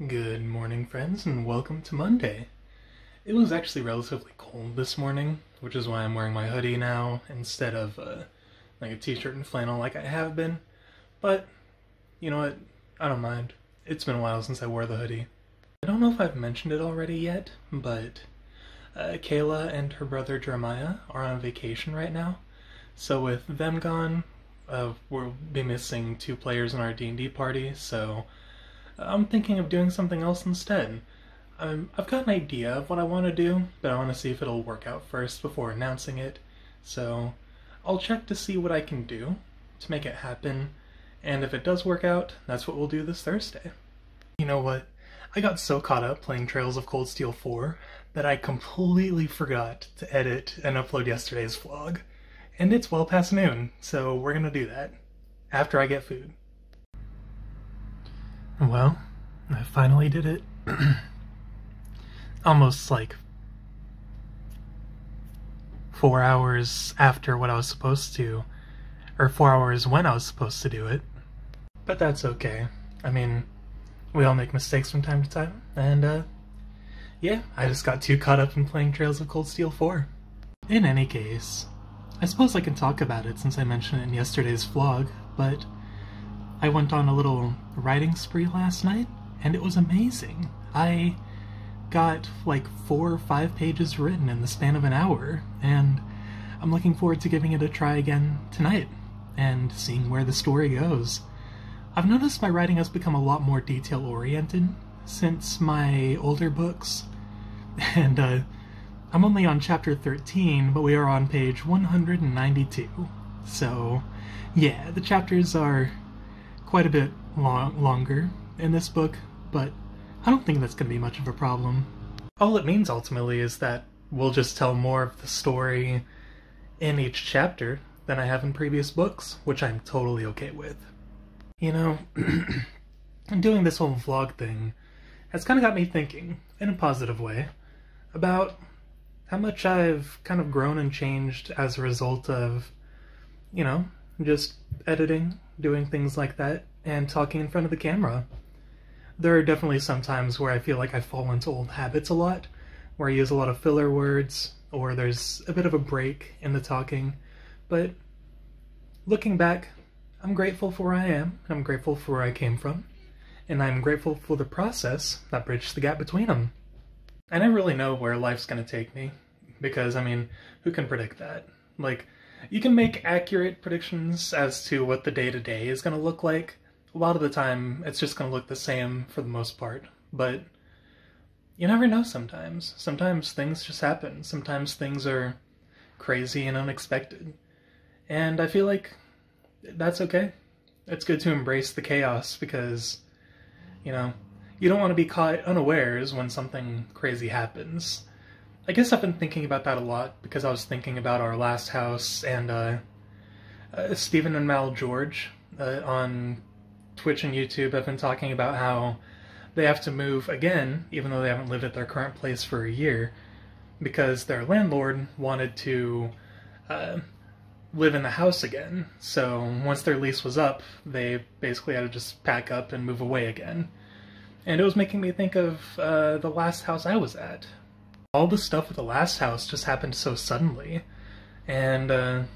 Good morning, friends, and welcome to Monday. It was actually relatively cold this morning, which is why I'm wearing my hoodie now instead of like a t-shirt and flannel like I have been. But, you know what? I don't mind. It's been a while since I wore the hoodie. I don't know if I've mentioned it already yet, but Kayla and her brother Jeremiah are on vacation right now. So with them gone, we'll be missing 2 players in our D&D party, so I'm thinking of doing something else instead. I've got an idea of what I want to do, but I want to see if it'll work out first before announcing it. So I'll check to see what I can do to make it happen, and if it does work out, that's what we'll do this Thursday. You know what? I got so caught up playing Trails of Cold Steel 4 that I completely forgot to edit and upload yesterday's vlog. And it's well past noon, so we're gonna do that after I get food. Well, I finally did it. Almost like 4 hours after what I was supposed to, or 4 hours when I was supposed to do it. But that's okay. I mean, we all make mistakes from time to time, and yeah, I just got too caught up in playing Trails of Cold Steel 4. In any case, I suppose I can talk about it since I mentioned it in yesterday's vlog, but I went on a little writing spree last night, and it was amazing. I got like 4 or 5 pages written in the span of an hour, and I'm looking forward to giving it a try again tonight, and seeing where the story goes. I've noticed my writing has become a lot more detail-oriented since my older books, and I'm only on chapter 13, but we are on page 192. So, yeah, the chapters are quite a bit longer in this book, but I don't think that's going to be much of a problem. All it means ultimately is that we'll just tell more of the story in each chapter than I have in previous books, which I'm totally okay with. You know, doing this whole vlog thing has kind of got me thinking, in a positive way, about how much I've kind of grown and changed as a result of, you know, just editing, doing things like that, and talking in front of the camera. There are definitely some times where I feel like I fall into old habits a lot, where I use a lot of filler words, or there's a bit of a break in the talking, but looking back, I'm grateful for where I am, and I'm grateful for where I came from, and I'm grateful for the process that bridged the gap between them. I never really know where life's gonna take me, because, I mean, who can predict that? Like, you can make accurate predictions as to what the day-to-day is gonna look like. A lot of the time, it's just gonna look the same for the most part, but you never know sometimes. Sometimes things just happen. Sometimes things are crazy and unexpected. And I feel like that's okay. It's good to embrace the chaos because, you know, you don't want to be caught unawares when something crazy happens. I guess I've been thinking about that a lot because I was thinking about our last house, and Stephen and Mal George on Twitch and YouTube have been talking about how they have to move again, even though they haven't lived at their current place for a year, because their landlord wanted to live in the house again. So once their lease was up, they basically had to just pack up and move away again. And it was making me think of the last house I was at. All the stuff with the last house just happened so suddenly. And,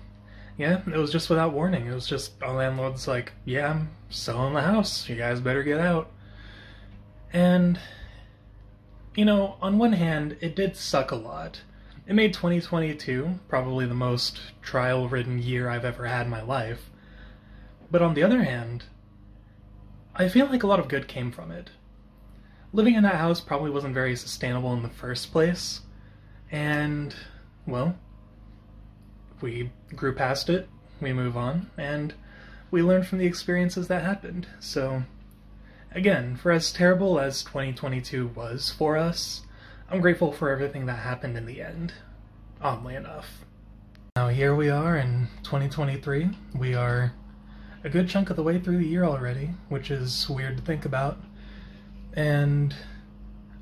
yeah, it was just without warning. It was just, our landlord's like, yeah, I'm selling the house. You guys better get out. And, you know, on one hand, it did suck a lot. It made 2022 probably the most trial-ridden year I've ever had in my life. But on the other hand, I feel like a lot of good came from it. Living in that house probably wasn't very sustainable in the first place, and, well, we grew past it, we move on, and we learned from the experiences that happened. So, again, for as terrible as 2022 was for us, I'm grateful for everything that happened in the end, oddly enough. Now here we are in 2023, we are a good chunk of the way through the year already, which is weird to think about. And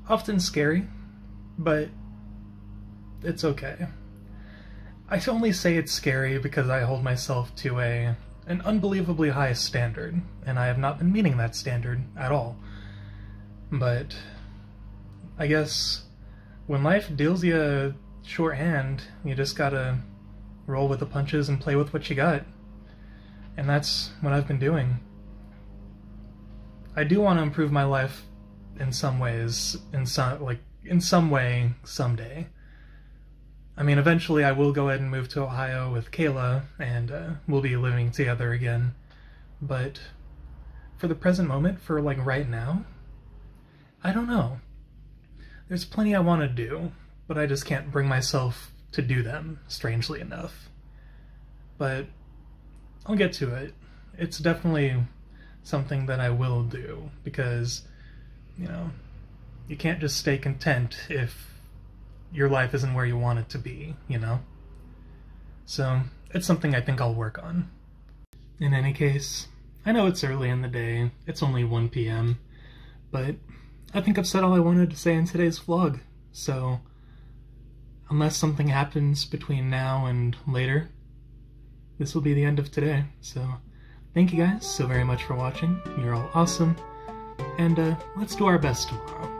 often scary, but it's okay. I only say it's scary because I hold myself to an unbelievably high standard, and I have not been meeting that standard at all. But I guess when life deals you a short hand, you just gotta roll with the punches and play with what you got. And that's what I've been doing. I do want to improve my life in some ways, in some way someday. I mean, eventually I will go ahead and move to Ohio with Kayla, and we'll be living together again. But for the present moment, for like right now, I don't know. There's plenty I want to do, but I just can't bring myself to do them, strangely enough. But I'll get to it. It's definitely something that I will do, because, you know, you can't just stay content if your life isn't where you want it to be, you know? So, it's something I think I'll work on. In any case, I know it's early in the day, it's only 1 p.m., but I think I've said all I wanted to say in today's vlog, so unless something happens between now and later, this will be the end of today. So thank you guys so very much for watching, you're all awesome, and let's do our best tomorrow.